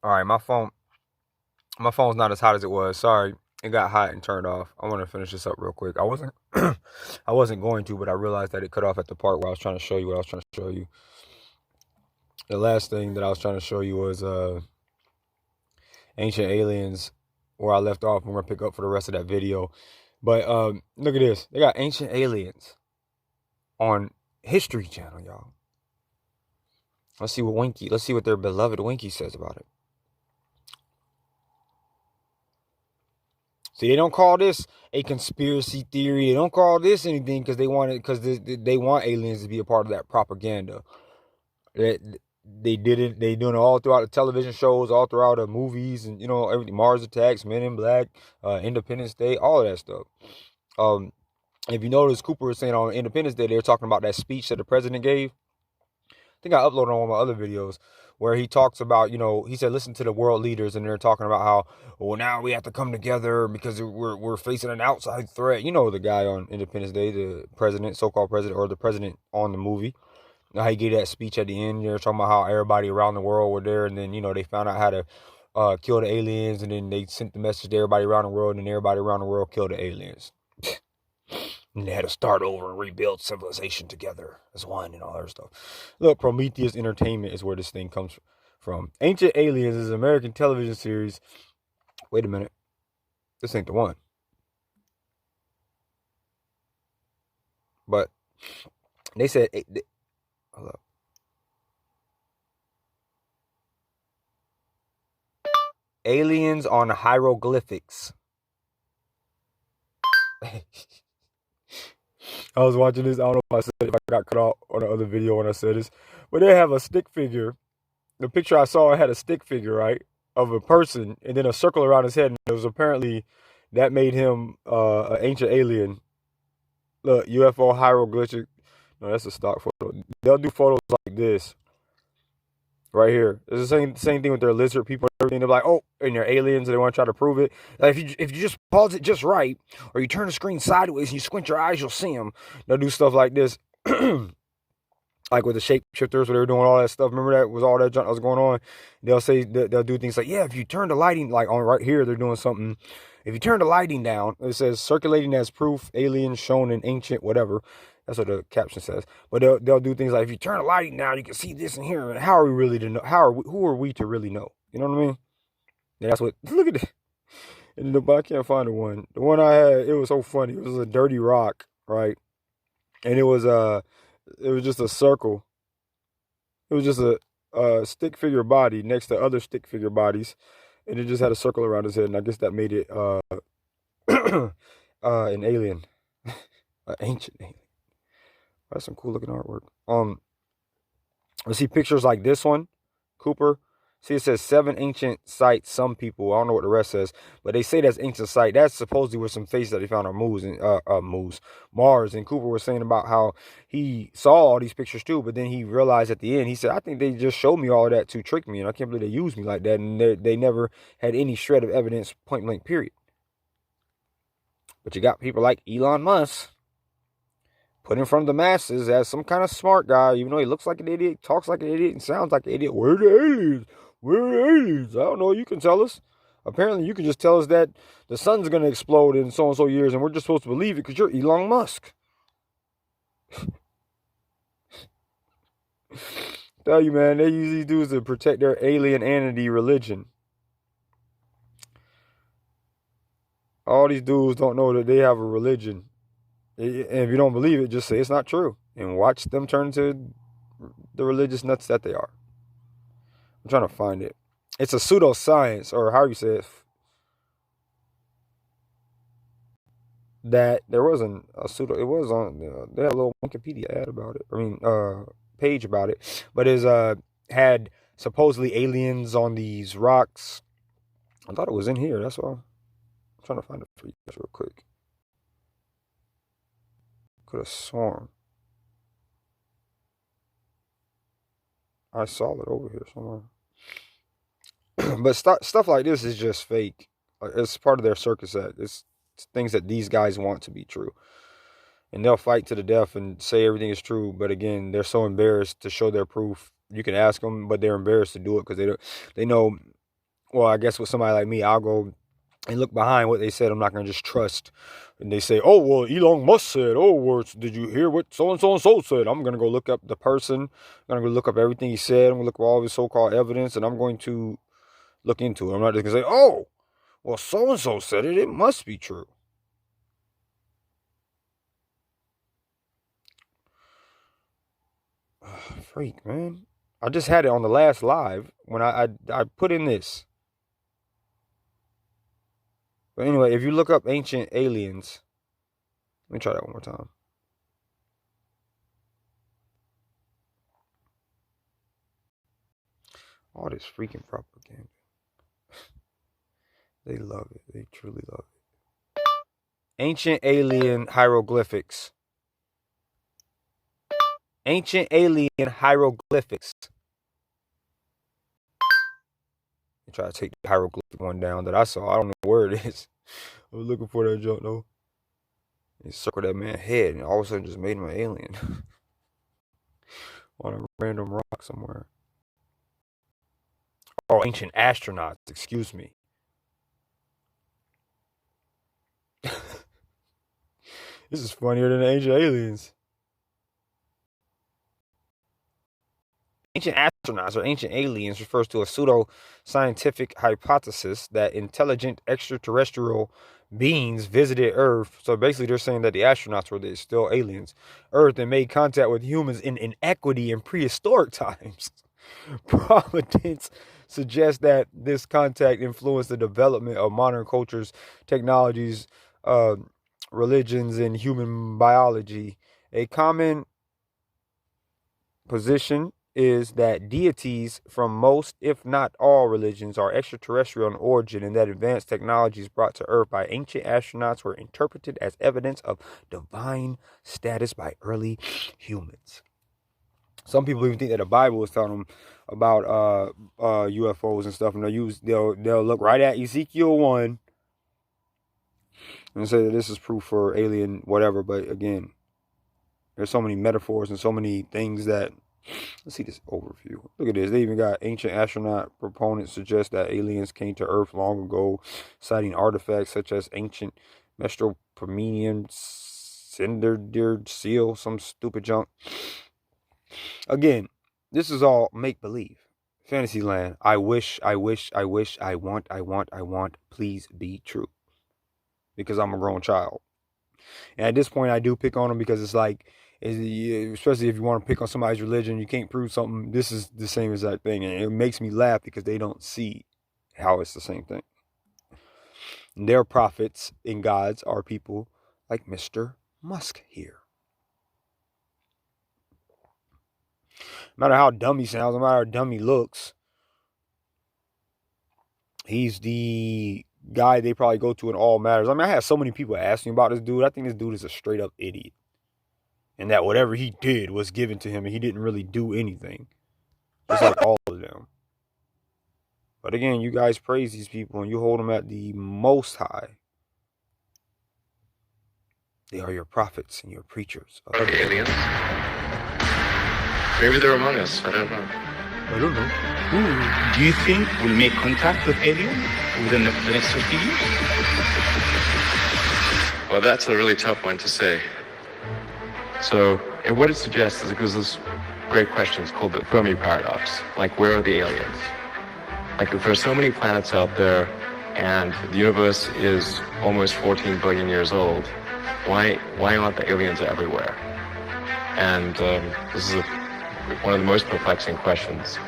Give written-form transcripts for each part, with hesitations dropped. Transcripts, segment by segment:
All right, my phone's not as hot as it was. Sorry, it got hot and turned off. I want to finish this up real quick. I wasn't going to, but I realized that it cut off at the part where I was trying to show you what I was trying to show you. The last thing that I was trying to show you was ancient aliens, where I left off. We're gonna pick up for the rest of that video. But look at this. They got ancient aliens on History Channel, y'all. Let's see what their beloved Winky says about it. See, they don't call this a conspiracy theory. They don't call this anything because they want aliens to be a part of that propaganda. They did it. They doing it all throughout the television shows, all throughout the movies, and everything. Mars Attacks, Men in Black, Independence Day, all of that stuff. If you notice, Cooper was saying on Independence Day they were talking about that speech that the president gave. I think I uploaded on one of my other videos where he talks about, he said, listen to the world leaders, and they're talking about how, well, now we have to come together because we're facing an outside threat. The guy on Independence Day, the president, so-called president, or the president on the movie. How he gave that speech at the end. They're talking about how everybody around the world were there, and then, they found out how to kill the aliens, and then they sent the message to everybody around the world, and everybody around the world killed the aliens. And they had to start over and rebuild civilization together as one and all that stuff. Look, Prometheus Entertainment is where this thing comes from. Ancient Aliens is an American television series. Wait a minute. This ain't the one. But they said... hold up. Aliens on hieroglyphics. I was watching this. I don't know if I got cut off on the other video when I said this, but they have a stick figure. The picture I saw had a stick figure, right, of a person, and then a circle around his head. And it was apparently that made him an ancient alien. Look, UFO hieroglyphic. No, that's a stock photo. They'll do photos like this, right here. It's the same thing with their lizard people and everything. They're like, oh, and they're aliens, and they want to try to prove it. Like if you just pause it just right, or you turn the screen sideways and you squint your eyes, you'll see them. They'll do stuff like this, like with the shapeshifters, where they were doing all that stuff. Remember that was all that junk that was going on. They'll do things like, yeah, if you turn the lighting, like on right here, they're doing something. If you turn the lighting down, it says circulating as proof, aliens shown in ancient whatever. That's what the caption says. But they'll do things like, if you turn the lighting down, you can see this and here. And how are we really to know? Who are we to really know? You know what I mean? Yeah, that's what. Look at it. And I can't find the one. The one I had, it was so funny. It was a dirty rock, right? And it was just a circle. It was just a stick figure body next to other stick figure bodies, and it just had a circle around his head. And I guess that made it an alien, an ancient alien. That's some cool looking artwork. I see pictures like this one, Cooper. See, it says 7 ancient sites. Some people, I don't know what the rest says, but they say that's ancient site. That's supposedly where some faces that they found on Mars. And Cooper was saying about how he saw all these pictures too, but then he realized at the end, he said, I think they just showed me all of that to trick me, and I can't believe they used me like that, and they never had any shred of evidence, point blank, period. But you got people like Elon Musk, put in front of the masses as some kind of smart guy, even though he looks like an idiot, talks like an idiot, and sounds like an idiot. Where are the aliens? Where are the aliens? I don't know. You can tell us. Apparently, you can just tell us that the sun's going to explode in so-and-so years, and we're just supposed to believe it because you're Elon Musk. Tell you, man, they use these dudes to protect their alienity religion. All these dudes don't know that they have a religion. And if you don't believe it, just say it's not true and watch them turn into the religious nuts that they are. I'm trying to find it. It's a pseudoscience, or how you say it. That there wasn't a pseudo. It was on. They had a little Wikipedia ad about it. Page about it. But it had supposedly aliens on these rocks. I thought it was in here. That's all. I'm trying to find it for you guys real quick. Could have sworn I saw it over here somewhere. But stuff like this is just fake. It's part of their circus act. It's things that these guys want to be true. And they'll fight to the death and say everything is true. But again, they're so embarrassed to show their proof. You can ask them, but they're embarrassed to do it because they know well, I guess with somebody like me, I'll go and look behind what they said. I'm not going to just trust. And they say, oh, well, Elon Musk said, oh, well, did you hear what so-and-so and so said? I'm going to go look up the person. I'm going to go look up everything he said. I'm going to look at all of his so-called evidence, and I'm going to look into it. I'm not just going to say, oh, well, so-and-so said it. It must be true. Freak, man. I just had it on the last live when I put in this. But anyway, if you look up ancient aliens, let me try that one more time. All this freaking propaganda. They love it. They truly love it. Ancient alien hieroglyphics. Ancient alien hieroglyphics. I try to take the hieroglyphic one down that I saw. I don't know where it is. I was looking for that junk though. It circled that man's head and all of a sudden just made him an alien. On a random rock somewhere. Oh, ancient astronauts. Excuse me. This is funnier than the ancient aliens. Ancient astronauts or ancient aliens refers to a pseudo-scientific hypothesis that intelligent extraterrestrial beings visited Earth. So basically they're saying that the astronauts were still aliens. Earth and made contact with humans in inequity in prehistoric times. Providence suggests that this contact influenced the development of modern cultures, technologies, religions, and human biology. A common position is that deities from most, if not all, religions are extraterrestrial in origin, and that advanced technologies brought to Earth by ancient astronauts were interpreted as evidence of divine status by early humans. Some people even think that the Bible is telling them about UFOs and stuff, and they'll look right at Ezekiel 1 and say that this is proof for alien whatever. But again, there's so many metaphors and so many things that. Let's see this overview. Look at this. They even got ancient astronaut proponents suggest that aliens came to Earth long ago, citing artifacts such as ancient Mesopotamian cinder seal, some stupid junk. Again, this is all make-believe. Fantasyland. I wish, I want, please be true. Because I'm a grown child. And at this point, I do pick on them because it's like, especially if you want to pick on somebody's religion, you can't prove something. This is the same exact thing. And it makes me laugh because they don't see how it's the same thing. And their prophets and gods are people like Mr. Musk here. No matter how dumb he sounds, no matter how dumb he looks, he's the guy they probably go to in all matters. I mean, I have so many people asking about this dude. I think this dude is a straight up idiot. And that whatever he did was given to him and he didn't really do anything. Just like all of them. But again, you guys praise these people and you hold them at the most high. They are your prophets and your preachers. Okay, aliens. Maybe they're among us. I don't know. Do you think we'll make contact with aliens within the next 50 years? Well, that's a really tough one to say. So, and what it suggests is it goes this great question. It's called the Fermi paradox. Like, where are the aliens? Like, if there's so many planets out there and the universe is almost 14 billion years old, why aren't the aliens everywhere? And this is one of the most perplexing questions.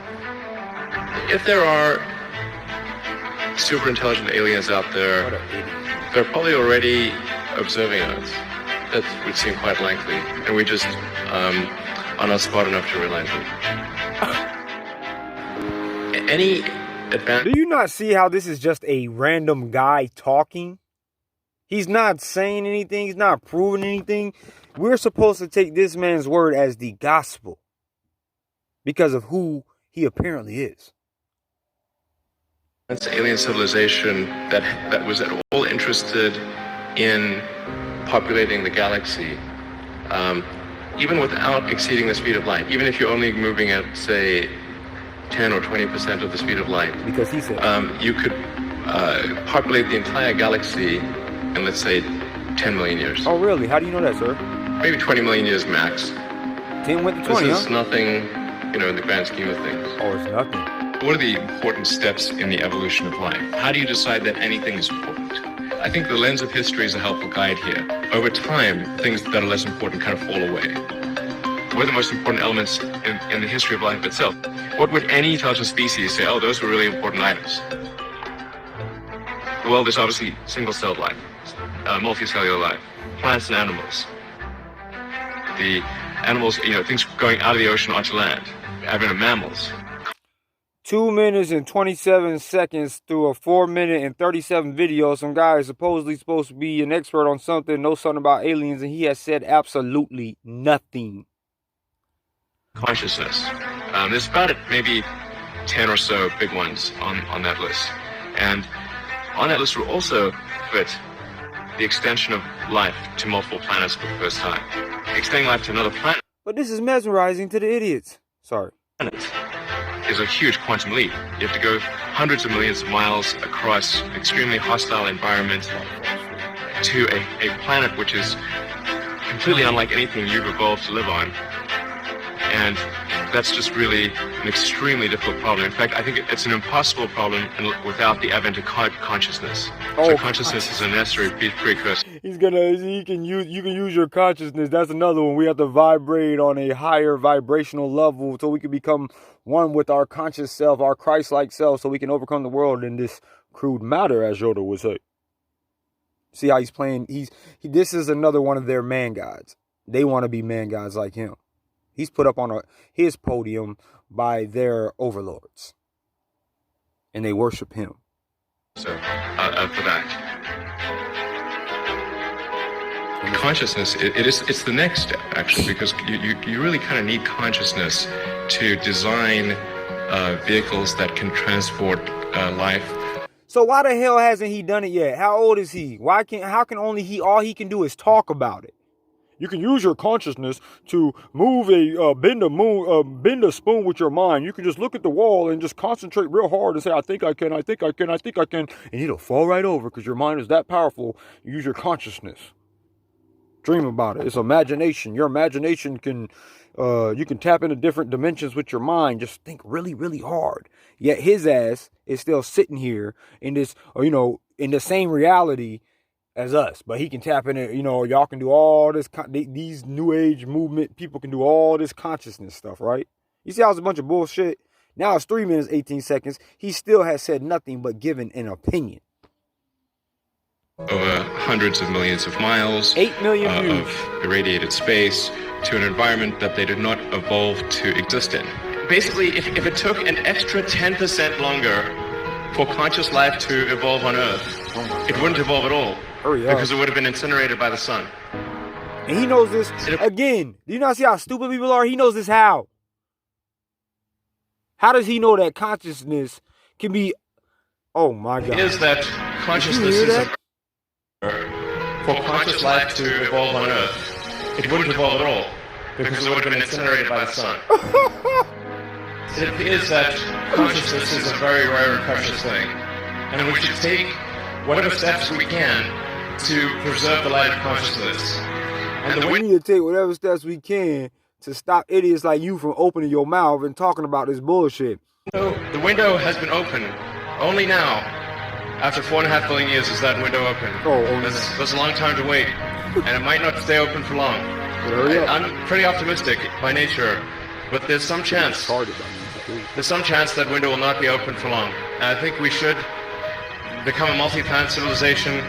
If there are super intelligent aliens out there, they're probably already observing us. That would seem quite likely, and we just are not smart enough to realize it. Any advantage? Do you not see how this is just a random guy talking? He's not saying anything. He's not proving anything. We're supposed to take this man's word as the gospel because of who he apparently is. It's alien civilization that was at all interested in populating the galaxy, even without exceeding the speed of light. Even if you're only moving at, say, 10 or 20% of the speed of light, Because he said, you could populate the entire galaxy in, let's say, 10 million years. oh, really? How do you know that, sir? Maybe 20 million years max. 10 went to This 20, is huh? nothing, in the grand scheme of things. Oh, it's nothing. What are the important steps in the evolution of life? How do you decide that anything is important? I think the lens of history is a helpful guide here. Over time, things that are less important kind of fall away. What are the most important elements in the history of life itself? What would any intelligent species say, oh, those were really important items? Well, there's obviously single-celled life, multicellular life, plants and animals. The animals, things going out of the ocean onto land, having mammals. 2 minutes and 27 seconds through a 4-minute and 37 video. Some guy is supposedly supposed to be an expert on something, knows something about aliens, and he has said absolutely nothing. Consciousness. There's about maybe 10 or so big ones on that list. And on that list will also fit the extension of life to multiple planets for the first time. Extending life to another planet. But this is mesmerizing to the idiots. Sorry. Is a huge quantum leap. You have to go hundreds of millions of miles across extremely hostile environments to a planet which is completely unlike anything you've evolved to live on. And that's just really an extremely difficult problem. In fact, I think it's an impossible problem without the advent of consciousness. So consciousness is a necessary precursor. You can use your consciousness. That's another one. We have to vibrate on a higher vibrational level so we can become one with our conscious self, our Christ-like self, so we can overcome the world in this crude matter, as Yoda would say. See how he's playing? This is another one of their man gods. They want to be man gods like him. He's put up on his podium by their overlords. And they worship him. So, for that. Consciousness, it's the next step, actually, because you really kind of need consciousness to design vehicles that can transport life. So why the hell hasn't he done it yet? How old is he? How can only all he can do is talk about it? You can use your consciousness to move bend a spoon with your mind. You can just look at the wall and just concentrate real hard and say, I think I can, I think I can, I think I can. And it'll fall right over because your mind is that powerful. You use your consciousness. Dream about it. It's imagination. Your imagination can, you can tap into different dimensions with your mind. Just think really, really hard. Yet his ass is still sitting here in this, in the same reality as us, but he can tap in it. Y'all can do all this. These new age movement people can do all this consciousness stuff, right? You see how it's a bunch of bullshit. Now it's 3 minutes 18 seconds. He still has said nothing but given an opinion. Over hundreds of millions of miles, 8 million views of irradiated space to an environment that they did not evolve to exist in. Basically, if it took an extra 10% longer for conscious life to evolve on Earth, it wouldn't evolve at all. Because it would have been incinerated by the sun. And he knows this. Again, do you not see how stupid people are? He knows this how. How does he know that consciousness can be... Oh my God. Is that consciousness is for conscious life to evolve on Earth, it wouldn't evolve at all. Because it would have been incinerated by the sun. It appears that consciousness is a very rare and precious thing. And we should take whatever steps we can to preserve the light of consciousness. And we need to take whatever steps we can to stop idiots like you from opening your mouth and talking about this bullshit. The window has been open. Only now, after 4.5 billion years, is that window open. There's a long time to wait. And it might not stay open for long. I'm pretty optimistic by nature, but there's some chance. There's some chance that window will not be open for long. And I think we should become a multi-planet civilization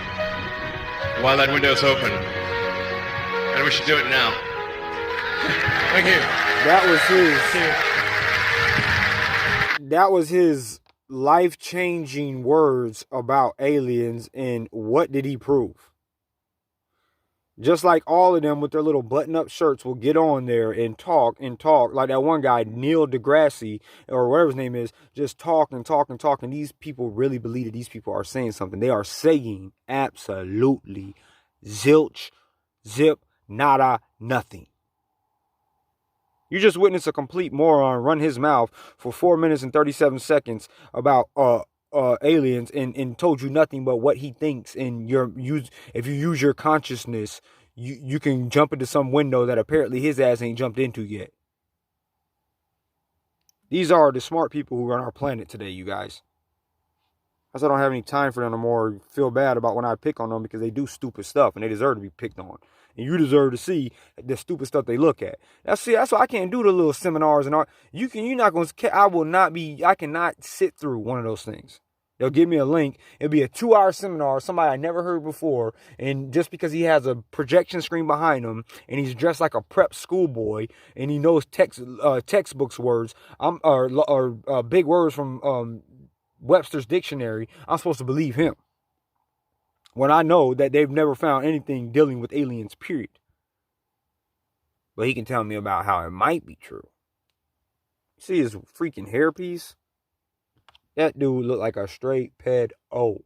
while that window is open. And we should do it now. Thank you. That was his life-changing words about aliens, and what did he prove? Just like all of them with their little button-up shirts will get on there and talk. Like that one guy, Neil deGrasse, or whatever his name is, just talk. And these people really believe that these people are saying something. They are saying absolutely zilch, zip, nada, nothing. You just witnessed a complete moron run his mouth for 4 minutes and 37 seconds about aliens and told you nothing but what he thinks. And if you use your consciousness, you can jump into some window that apparently his ass ain't jumped into yet. These are the smart people who run our planet today, you guys. I don't have any time for them no more. Feel bad about when I pick on them because they do stupid stuff and they deserve to be picked on. And you deserve to see the stupid stuff they look at. That's why I can't do the little seminars and art. I cannot sit through one of those things. They'll give me a link. It'll be a 2-hour seminar, somebody I never heard before. And just because he has a projection screen behind him and he's dressed like a prep schoolboy and he knows textbooks words, or big words from Webster's dictionary, I'm supposed to believe him. When I know that they've never found anything dealing with aliens, period. But he can tell me about how it might be true. See his freaking hairpiece? That dude looked like a straight pedo.